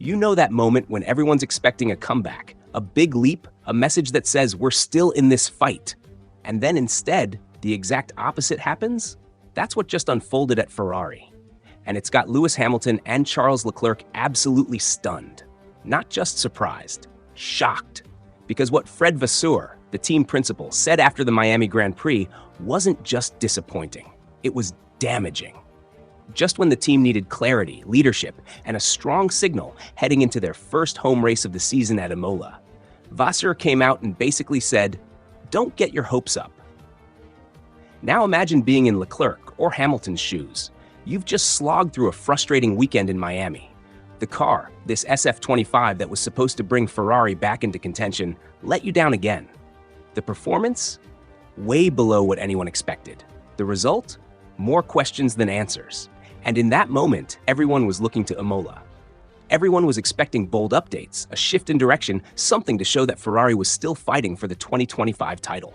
You know that moment when everyone's expecting a comeback, a big leap, a message that says we're still in this fight. And then instead, the exact opposite happens? That's what just unfolded at Ferrari. And it's got Lewis Hamilton and Charles Leclerc absolutely stunned. Not just surprised, shocked. Because what Fred Vasseur, the team principal, said after the Miami Grand Prix wasn't just disappointing. It was damaging. Just when the team needed clarity, leadership, and a strong signal heading into their first home race of the season at Imola, Vasseur came out and basically said, "Don't get your hopes up." Now imagine being in Leclerc or Hamilton's shoes. You've just slogged through a frustrating weekend in Miami. The car, this SF25 that was supposed to bring Ferrari back into contention, let you down again. The performance? Way below what anyone expected. The result? More questions than answers. And in that moment, everyone was looking to Imola. Everyone was expecting bold updates, a shift in direction, something to show that Ferrari was still fighting for the 2025 title.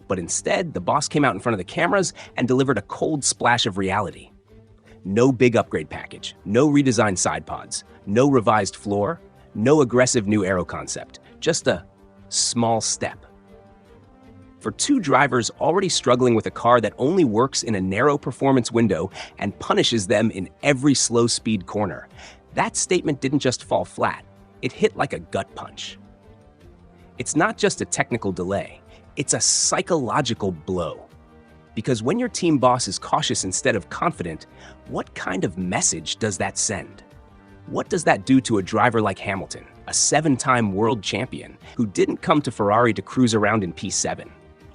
But instead, the boss came out in front of the cameras and delivered a cold splash of reality. No big upgrade package, no redesigned side pods, no revised floor, no aggressive new aero concept, just a small step. For two drivers already struggling with a car that only works in a narrow performance window and punishes them in every slow-speed corner, that statement didn't just fall flat, it hit like a gut punch. It's not just a technical delay, it's a psychological blow. Because when your team boss is cautious instead of confident, what kind of message does that send? What does that do to a driver like Hamilton, a 7-time world champion, who didn't come to Ferrari to cruise around in P7?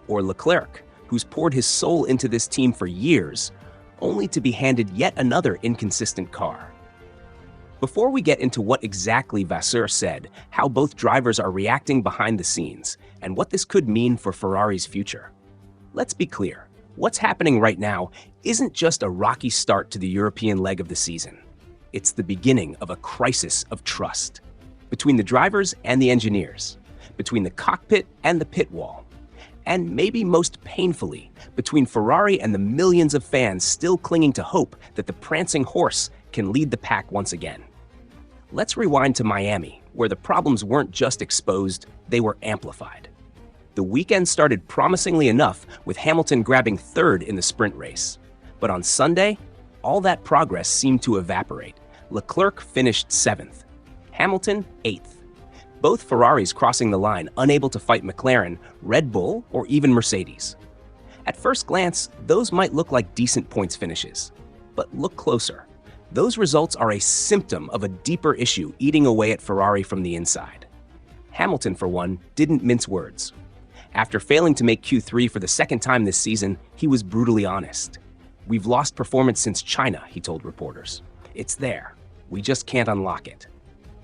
Or Leclerc, who's poured his soul into this team for years, only to be handed yet another inconsistent car? Before we get into what exactly Vasseur said, how both drivers are reacting behind the scenes, and what this could mean for Ferrari's future, let's be clear. What's happening right now isn't just a rocky start to the European leg of the season. It's the beginning of a crisis of trust between the drivers and the engineers, between the cockpit and the pit wall, and maybe most painfully, between Ferrari and the millions of fans still clinging to hope that the prancing horse can lead the pack once again. Let's rewind to Miami, where the problems weren't just exposed, they were amplified. The weekend started promisingly enough, with Hamilton grabbing third in the sprint race. But on Sunday, all that progress seemed to evaporate. Leclerc finished 7th, Hamilton 8th. Both Ferraris crossing the line, unable to fight McLaren, Red Bull, or even Mercedes. At first glance, those might look like decent points finishes. But look closer. Those results are a symptom of a deeper issue eating away at Ferrari from the inside. Hamilton, for one, didn't mince words. After failing to make Q3 for the second time this season, he was brutally honest. "We've lost performance since China," he told reporters. "It's there. We just can't unlock it."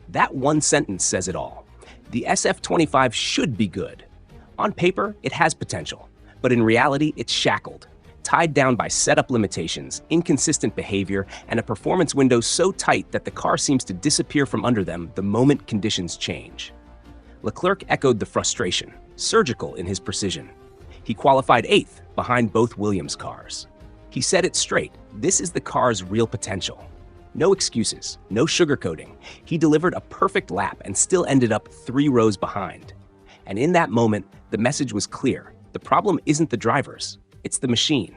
That one sentence says it all. The SF25 should be good. On paper, it has potential, but in reality, it's shackled, tied down by setup limitations, inconsistent behavior, and a performance window so tight that the car seems to disappear from under them the moment conditions change. Leclerc echoed the frustration, surgical in his precision. He qualified 8th behind both Williams cars. He said it straight, this is the car's real potential. No excuses, no sugarcoating. He delivered a perfect lap and still ended up 3 rows behind. And in that moment, the message was clear. The problem isn't the drivers, it's the machine.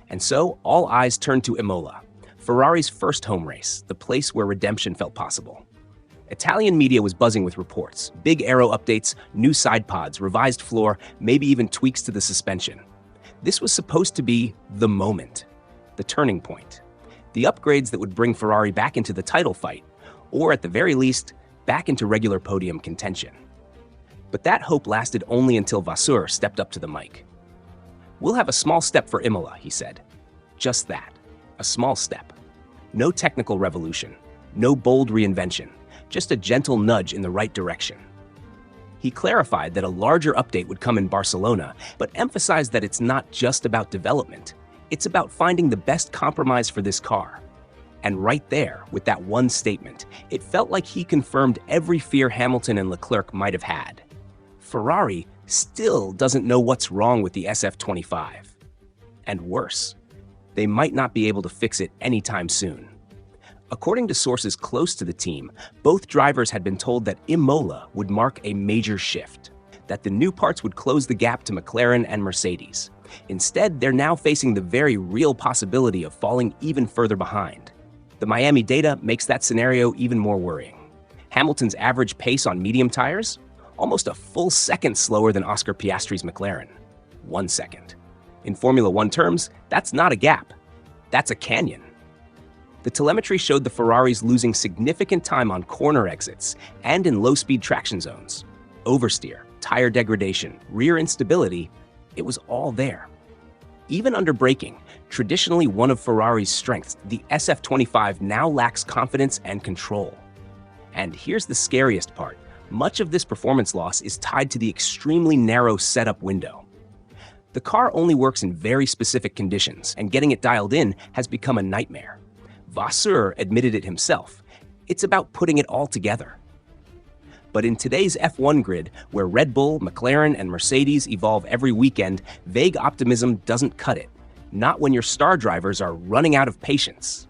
And so, all eyes turned to Imola, Ferrari's first home race, the place where redemption felt possible. Italian media was buzzing with reports, big aero updates, new side pods, revised floor, maybe even tweaks to the suspension. This was supposed to be the moment, the turning point. The upgrades that would bring Ferrari back into the title fight, or at the very least, back into regular podium contention. But that hope lasted only until Vasseur stepped up to the mic. "We'll have a small step for Imola," he said. Just that, a small step. No technical revolution, no bold reinvention, just a gentle nudge in the right direction. He clarified that a larger update would come in Barcelona, but emphasized that it's not just about development. It's about finding the best compromise for this car. And right there, with that one statement, it felt like he confirmed every fear Hamilton and Leclerc might have had. Ferrari still doesn't know what's wrong with the SF25. And worse, they might not be able to fix it anytime soon. According to sources close to the team, both drivers had been told that Imola would mark a major shift, that the new parts would close the gap to McLaren and Mercedes. Instead, they're now facing the very real possibility of falling even further behind. The Miami data makes that scenario even more worrying. Hamilton's average pace on medium tires? Almost a full second slower than Oscar Piastri's McLaren. 1 second. In Formula One terms, that's not a gap. That's a canyon. The telemetry showed the Ferraris losing significant time on corner exits and in low-speed traction zones. Oversteer, tire degradation, rear instability, it was all there. Even under braking, traditionally one of Ferrari's strengths, the SF25 now lacks confidence and control. And here's the scariest part. Much of this performance loss is tied to the extremely narrow setup window. The car only works in very specific conditions, and getting it dialed in has become a nightmare. Vasseur admitted it himself. It's about putting it all together. But in today's F1 grid, where Red Bull, McLaren, and Mercedes evolve every weekend, vague optimism doesn't cut it. Not when your star drivers are running out of patience.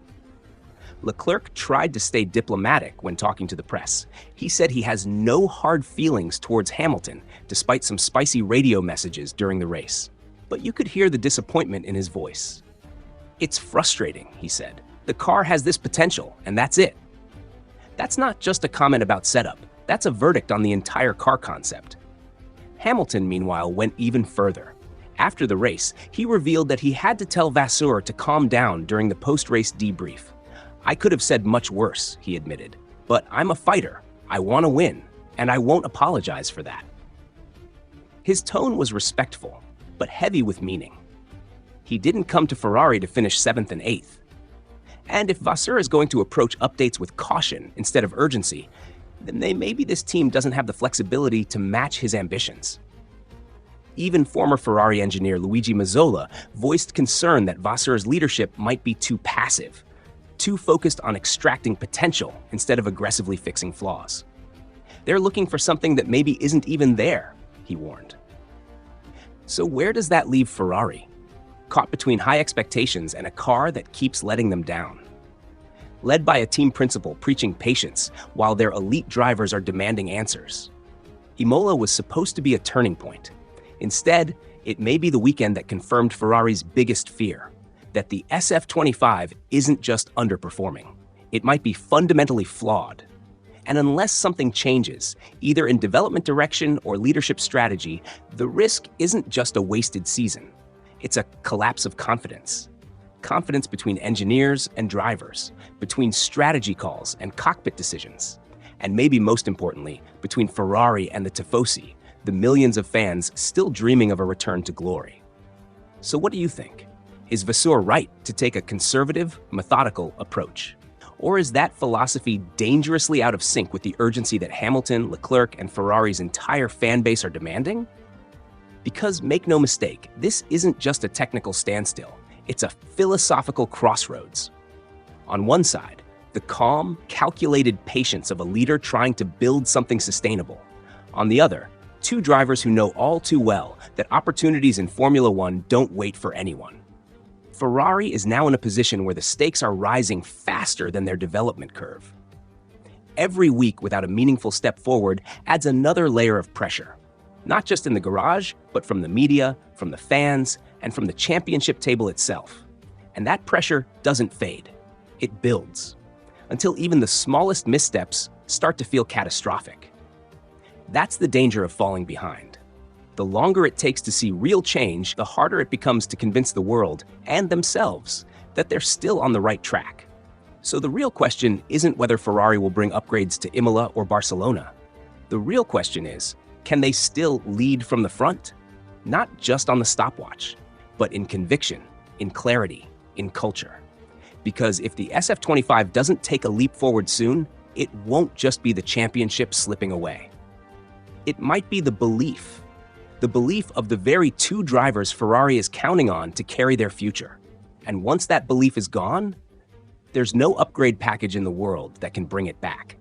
Leclerc tried to stay diplomatic when talking to the press. He said he has no hard feelings towards Hamilton, despite some spicy radio messages during the race. But you could hear the disappointment in his voice. "It's frustrating," he said. "The car has this potential, and that's it." That's not just a comment about setup. That's a verdict on the entire car concept. Hamilton, meanwhile, went even further. After the race, he revealed that he had to tell Vasseur to calm down during the post-race debrief. "I could have said much worse," he admitted, "but I'm a fighter. I want to win, and I won't apologize for that." His tone was respectful, but heavy with meaning. He didn't come to Ferrari to finish 7th and 8th. And if Vasseur is going to approach updates with caution instead of urgency, then maybe this team doesn't have the flexibility to match his ambitions. Even former Ferrari engineer Luigi Mazzola voiced concern that Vasseur's leadership might be too passive, too focused on extracting potential instead of aggressively fixing flaws. They're looking for something that maybe isn't even there, he warned. So where does that leave Ferrari? Caught between high expectations and a car that keeps letting them down. Led by a team principal preaching patience while their elite drivers are demanding answers. Imola was supposed to be a turning point. Instead, it may be the weekend that confirmed Ferrari's biggest fear, that the SF25 isn't just underperforming. It might be fundamentally flawed. And unless something changes, either in development direction or leadership strategy, the risk isn't just a wasted season. It's a collapse of confidence. Confidence between engineers and drivers, between strategy calls and cockpit decisions, and maybe most importantly, between Ferrari and the Tifosi, the millions of fans still dreaming of a return to glory. So what do you think? Is Vasseur right to take a conservative, methodical approach? Or is that philosophy dangerously out of sync with the urgency that Hamilton, Leclerc, and Ferrari's entire fan base are demanding? Because make no mistake, this isn't just a technical standstill. It's a philosophical crossroads. On one side, the calm, calculated patience of a leader trying to build something sustainable. On the other, two drivers who know all too well that opportunities in Formula One don't wait for anyone. Ferrari is now in a position where the stakes are rising faster than their development curve. Every week without a meaningful step forward adds another layer of pressure. Not just in the garage, but from the media, from the fans, and from the championship table itself. And that pressure doesn't fade. It builds, until even the smallest missteps start to feel catastrophic. That's the danger of falling behind. The longer it takes to see real change, the harder it becomes to convince the world and themselves that they're still on the right track. So the real question isn't whether Ferrari will bring upgrades to Imola or Barcelona. The real question is, can they still lead from the front? Not just on the stopwatch, but in conviction, in clarity, in culture. Because if the SF25 doesn't take a leap forward soon, it won't just be the championship slipping away. It might be the belief of the very two drivers Ferrari is counting on to carry their future. And once that belief is gone, there's no upgrade package in the world that can bring it back.